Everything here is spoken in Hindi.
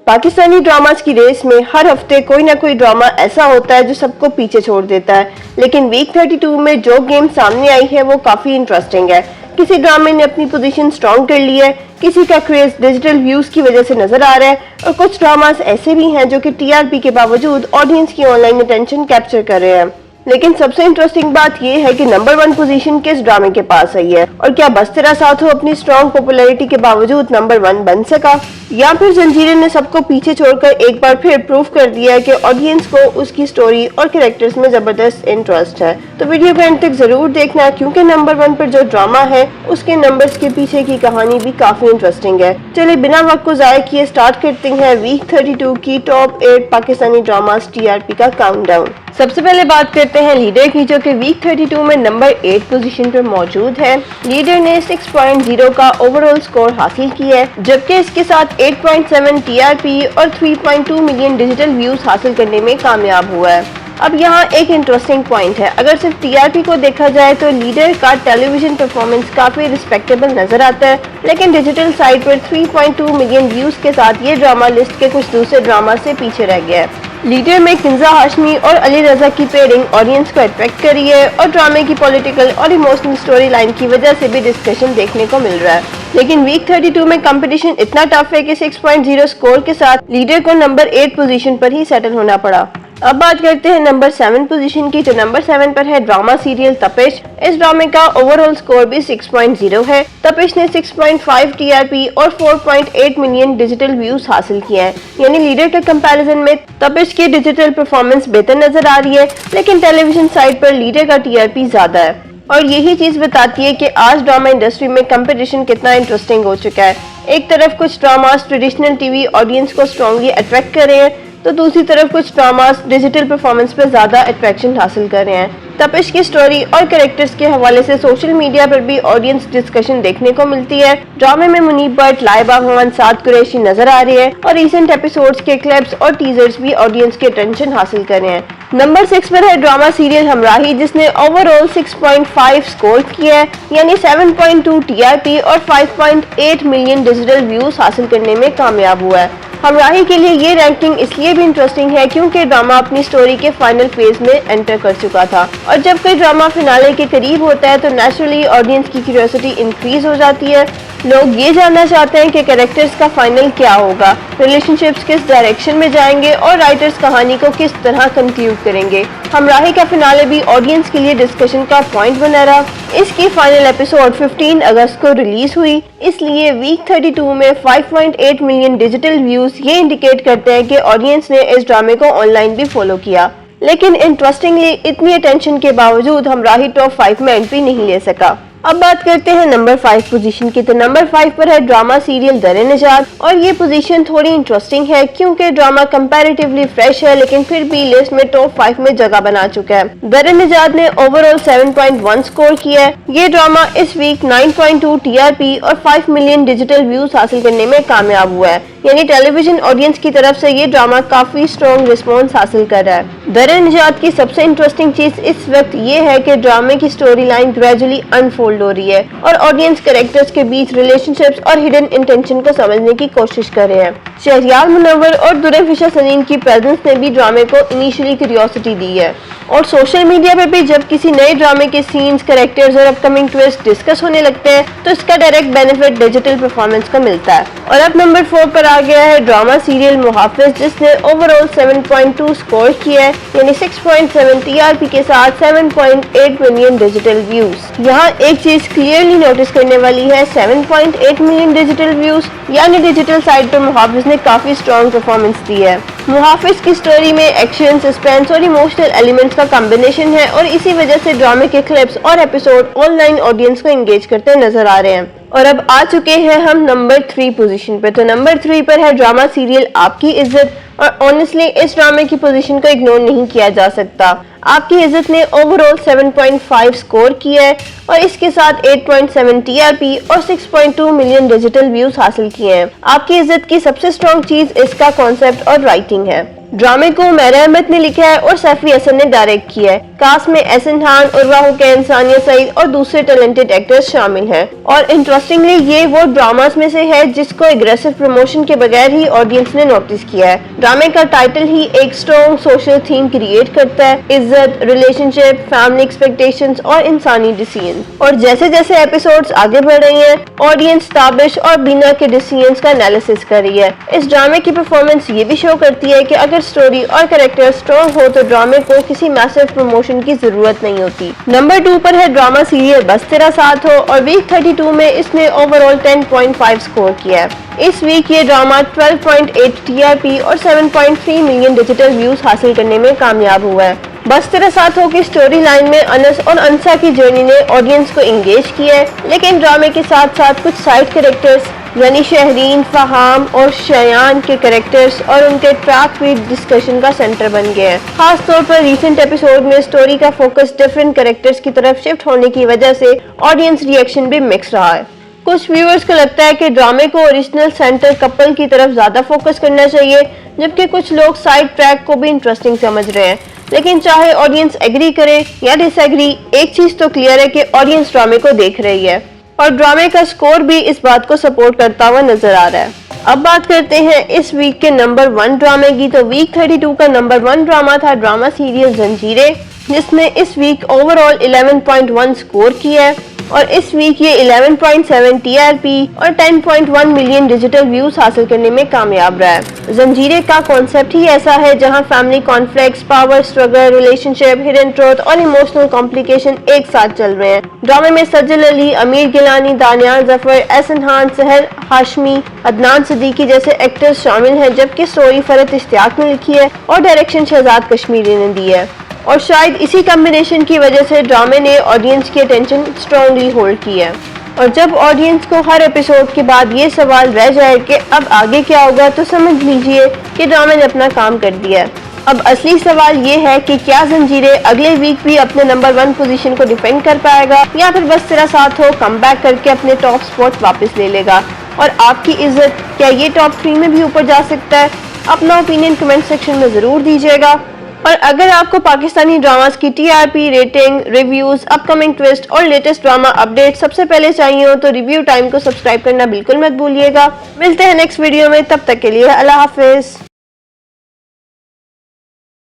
पाकिस्तानी ड्रामास की रेस में हर हफ्ते कोई ना कोई ड्रामा ऐसा होता है जो सबको पीछे छोड़ देता है, लेकिन वीक 32 में जो गेम सामने आई है वो काफी इंटरेस्टिंग है। किसी ड्रामे ने अपनी पोजीशन स्ट्रॉन्ग कर ली है, किसी का क्रेज डिजिटल व्यूज की वजह से नजर आ रहा है और कुछ ड्रामास ऐसे भी हैं जो कि टीआरपी के बावजूद ऑडियंस की ऑनलाइन अटेंशन कैप्चर कर रहे हैं। लेकिन सबसे इंटरेस्टिंग बात यह है कि नंबर 1 पोजीशन किस ड्रामे के पास आई है और क्या बस तेरा साथ हो अपनी स्ट्रॉन्ग पॉपुलैरिटी के बावजूद नंबर 1 बन सका, या फिर जंजीरें ने सबको पीछे छोड़कर एक बार फिर प्रूव कर दिया है कि ऑडियंस को उसकी स्टोरी और कैरेक्टर्स में जबरदस्त इंटरेस्ट है। तो वीडियो को एंड तक जरूर देखना क्योंकि नंबर 1 पर जो ड्रामा है उसके नंबर्स के पीछे की कहानी भी काफी इंटरेस्टिंग है। चलिए बिना वक्त को जाया किए स्टार्ट करते हैं वीक 32 की टॉप 8 पाकिस्तानी ड्रामास टीआरपी का काउंटडाउन। सबसे पहले बात करते हैं लीडर की, जो कि वीक 32 में नंबर 8 पोजीशन पर मौजूद है। लीडर ने 6.0 का ओवरऑल स्कोर हासिल किया है, जबकि इसके साथ 8.7 टीआरपी और 3.2 मिलियन डिजिटल व्यूज हासिल करने में कामयाब हुआ है। अब यहाँ एक इंटरेस्टिंग पॉइंट है, अगर सिर्फ टीआरपी को देखा जाए तो लीडर का टेलीविजन परफॉर्मेंस काफी रिस्पेक्टेबल नजर आता है, लेकिन डिजिटल साइट पर 3.2 मिलियन व्यूज के साथ ये ड्रामा लिस्ट के कुछ दूसरे ड्रामा से पीछे रह गया है। लीडर में किंजा हाशमी और अली रजा की पेयरिंग ऑडियंस को अट्रैक्ट करी है और ड्रामे की पॉलिटिकल और इमोशनल स्टोरी लाइन की वजह से भी डिस्कशन देखने को मिल रहा है। लेकिन वीक 32 में कंपटीशन इतना टफ है कि 6.0 स्कोर के साथ लीडर को नंबर 8 पोजीशन पर ही सेटल होना पड़ा। अब बात करते हैं नंबर 7 पोजीशन की, जो नंबर 7 पर है ड्रामा सीरियल तपिश। इस ड्रामे का ओवरऑल स्कोर भी 6.0 है। तपिश ने 6.5 टीआरपी और 4.8 मिलियन डिजिटल व्यूज हासिल किए हैं, यानी लीडर के कंपैरिजन में तपिश की डिजिटल परफॉर्मेंस बेहतर नजर आ रही है, लेकिन टेलीविजन साइट पर लीडर का टीआरपी ज्यादा है। और यही चीज बताती है कि आज ड्रामा इंडस्ट्री में कंपटीशन कितना इंटरेस्टिंग हो चुका है। एक तरफ कुछ ड्रामास ट्रेडिशनल टीवी ऑडियंस को स्ट्रांगली अट्रैक्ट कर रहे हैं, तो दूसरी तरफ कुछ ड्रामास डिजिटल परफॉर्मेंस पर ज्यादा अट्रैक्शन हासिल कर रहे हैं। तपिश की स्टोरी और कैरेक्टर्स के हवाले से सोशल मीडिया पर भी ऑडियंस डिस्कशन देखने को मिलती है। ड्रामे में मुनीब भट्ट, लाइबा खान, साद कुरैशी नजर आ रही है और रिसेंट एपिसोड्स के क्लिप्स और टीजर्स भी ऑडियंस के अटेंशन हासिल कर रहे हैं। नंबर 6 पर है ड्रामा सीरियल हमराही, जिसने ओवरऑल 6.5 स्कोर किया है, यानी 7.2 टीआरपी और 5.8 मिलियन डिजिटल व्यूज हासिल करने में कामयाब हुआ है। हमराही के लिए ये रैंकिंग इसलिए भी इंटरेस्टिंग है क्योंकि ड्रामा अपनी स्टोरी के फाइनल फेज में एंटर कर चुका था, और जब कोई ड्रामा फिनाले के करीब होता है तो नेचुरली ऑडियंस की क्यूरियोसिटी इंक्रीज हो जाती है। लोग ये जानना चाहते हैं कि कैरेक्टर्स का फाइनल क्या होगा, रिलेशनशिप्स किस डायरेक्शन में जाएंगे और राइटर्स कहानी को किस तरह कंक्लूड करेंगे। हमराही का फिनाले भी ऑडियंस के लिए डिस्कशन का पॉइंट बना रहा। इसकी फाइनल एपिसोड 15 अगस्त को रिलीज हुई, इसलिए वीक 32 में 5.8 मिलियन डिजिटल व्यूज ये इंडिकेट करते हैं कि ऑडियंस ने इस ड्रामे को ऑनलाइन भी फॉलो किया। लेकिन इंटरेस्टिंगली इतनी अटेंशन के बावजूद हमराही टॉप 5 में एंट्री नहीं ले सका। अब बात करते हैं नंबर 5 पोजीशन की, तो नंबर 5 पर है ड्रामा सीरियल दर निजात, और ये पोजीशन थोड़ी इंटरेस्टिंग है क्योंकि ड्रामा कंपैरेटिवली फ्रेश है, लेकिन फिर भी लिस्ट में टॉप 5 में जगह बना चुका है। दर निजात ने ओवरऑल 7.1 स्कोर किया है। ये ड्रामा इस वीक 9.2 टीआरपी और 5 मिलियन डिजिटल व्यूज हासिल करने में कामयाब हुआ है, यानी टेलीविजन ऑडियंस की तरफ से ये ड्रामा काफी स्ट्रॉन्ग रिस्पॉन्स हासिल कर रहा है। दर निजात की सबसे इंटरेस्टिंग चीज इस वक्त ये है कि ड्रामे की स्टोरी लाइन ग्रेजुअली अनफोल्ड हो रही है और ऑडियंस कैरेक्टर्स के बीच रिलेशनशिप्स और हिडन इंटेंशन को समझने की कोशिश कर रहे हैं। शहरियार मुनव्वर और दुर्रफिशा सनीन की प्रेजेंस ने भी ड्रामे को इनिशियली क्यूरियोसिटी दी है, और सोशल मीडिया पे भी जब किसी नए ड्रामे के सीन्स, कैरेक्टर्स और अपकमिंग ट्विस्ट डिस्कस होने लगते हैं तो इसका डायरेक्ट बेनिफिट डिजिटल परफॉर्मेंस को मिलता है। और अब नंबर 4 पर आ गया है ड्रामा सीरियल मुहाफिज, जिसने ओवरऑल 7.2 स्कोर किया है, यानी 6.7 टीआरपी के साथ 7.8 मिलियन डिजिटल व्यूज। यहाँ एक चीज क्लियरली नोटिस करने वाली है, 7.8 मिलियन डिजिटल व्यूज, यानी डिजिटल साइड पर मुहाफिज ने काफी स्ट्रॉन्ग परफॉर्मेंस दी है। मुहाफिज की स्टोरी में एक्शन, सस्पेंस और इमोशनल एलिमेंट्स का कॉम्बिनेशन है, और इसी वजह से ड्रामे के क्लिप्स और एपिसोड ऑनलाइन ऑडियंस को एंगेज करते नजर आ रहे हैं। और अब आ चुके हैं हम नंबर 3 पोजीशन पे, तो नंबर 3 पर है ड्रामा सीरियल आपकी इज्जत, और ऑनेस्टली इस ड्रामे की पोजीशन को इग्नोर नहीं किया जा सकता। आपकी इज्जत ने ओवरऑल 7.5 स्कोर किया है और इसके साथ 8.7 टीआरपी और 6.2 मिलियन डिजिटल व्यूज हासिल किए हैं। आपकी इज्जत की सबसे स्ट्रॉन्ग चीज इसका कॉन्सेप्ट और राइटिंग है। ड्रामे को उमैर अहमद ने लिखा है और सैफी हसन ने डायरेक्ट किया है। कास्ट में एहसन खान, उर्वा हुसैन, सानिया सईद और दूसरे टैलेंटेड एक्टर्स शामिल हैं। और इंटरेस्टिंगली ये वो ड्रामास में से है जिसको एग्रेसिव प्रमोशन के बगैर ही ऑडियंस ने नोटिस किया है। ड्रामे का टाइटल ही एक स्ट्रॉन्ग सोशल थीम क्रिएट करता है, इज्जत, रिलेशनशिप, फैमिली एक्सपेक्टेशंस और इंसानी डिसीजन। और जैसे जैसे एपिसोड्स आगे बढ़ रही हैं, ऑडियंस ताबिश और बीना के डिसीजंस का एनालिसिस कर रही है। इस ड्रामे की परफॉर्मेंस ये भी शो करती है कि अगर स्टोरी और कैरेक्टर स्ट्रॉन्ग हो तो ड्रामे को किसी मैसिव प्रमोशन की जरूरत नहीं होती। नंबर 2 पर है ड्रामा सीरियल बस तेरा साथ हो और वीक 32 में इसने ओवरऑल 10.5 स्कोर किया है। इस वीक ये ड्रामा 12.8 टीआरपी और 7.3 मिलियन डिजिटल व्यूज हासिल करने में कामयाब हुआ है। बस तेरा साथ हो की स्टोरी लाइन में अनस और अंसा की जर्नी ने ऑडियंस को एंगेज किया है, लेकिन ड्रामे के साथ साथ कुछ साइड कैरेक्टर्स यानी शहरीन, फहाम और शयान के कैरेक्टर्स और उनके ट्रैक भी डिस्कशन का सेंटर बन गए हैं। खास तौर पर रीसेंट एपिसोड में स्टोरी का फोकस डिफरेंट कैरेक्टर्स की तरफ शिफ्ट होने की वजह से ऑडियंस रिएक्शन भी मिक्स रहा है। कुछ व्यूअर्स को लगता है कि ड्रामे को ओरिजिनल सेंटर कपल की तरफ ज्यादा फोकस करना चाहिए, जबकि कुछ लोग साइड ट्रैक को भी इंटरेस्टिंग समझ रहे हैं। लेकिन चाहे ऑडियंस एग्री करे या डिसएग्री, एक चीज तो क्लियर है कि ऑडियंस ड्रामे को देख रही है और ड्रामे का स्कोर भी इस बात को सपोर्ट करता हुआ नजर आ रहा है। अब बात करते हैं इस वीक के नंबर 1 ड्रामे की। तो वीक 32 का नंबर 1 ड्रामा था ड्रामा सीरियल जंजीरें, जिसने इस वीक ओवरऑल 11.1 स्कोर किया है और इस वीक ये 11.7 टीआरपी और 10.1 मिलियन डिजिटल व्यूज हासिल करने में कामयाब रहा है। जंजीरें का कॉन्सेप्ट ही ऐसा है जहां family conflicts, power struggle, relationship, hidden truth और इमोशनल कॉम्प्लिकेशन एक साथ चल रहे हैं। ड्रामे में सज्जल अली, अमीर गिलानी, दानियाल जफर, एहसन खान, सहर हाशमी, अदनान सिद्दीकी जैसे एक्टर्स शामिल हैं, जबकि स्टोरी फरहत इश्तियाक ने लिखी है और डायरेक्शन शहजाद कश्मीरी ने दी है। और शायद इसी कॉम्बिनेशन की वजह से ड्रामे ने ऑडियंस की अटेंशन स्ट्रांगली होल्ड की है। और जब ऑडियंस को हर एपिसोड के बाद ये सवाल रह जाए कि अब आगे क्या होगा, तो समझ लीजिए कि ड्रामे ने अपना काम कर दिया है। अब असली सवाल ये है कि क्या जंजीरें अगले वीक भी अपने नंबर 1 पोजीशन को डिफेंड कर पाएगा या फिर बस तेरा साथ हो कमबैक करके अपने टॉप स्पॉट वापस ले लेगा। और आपकी इज्जत, क्या ये टॉप 3 में भी ऊपर जा सकता है? अपना ओपिनियन कमेंट सेक्शन में जरूर दीजिएगा। और अगर आपको पाकिस्तानी ड्रामास की TRP, rating, reviews, upcoming twist और लेटेस्ट ड्रामा अपडेट सबसे पहले चाहिए हो तो रिव्यू टाइम को सब्सक्राइब करना बिल्कुल मत भूलिएगा। मिलते हैं नेक्स्ट वीडियो में, तब तक के लिए अल्लाह हाफिज।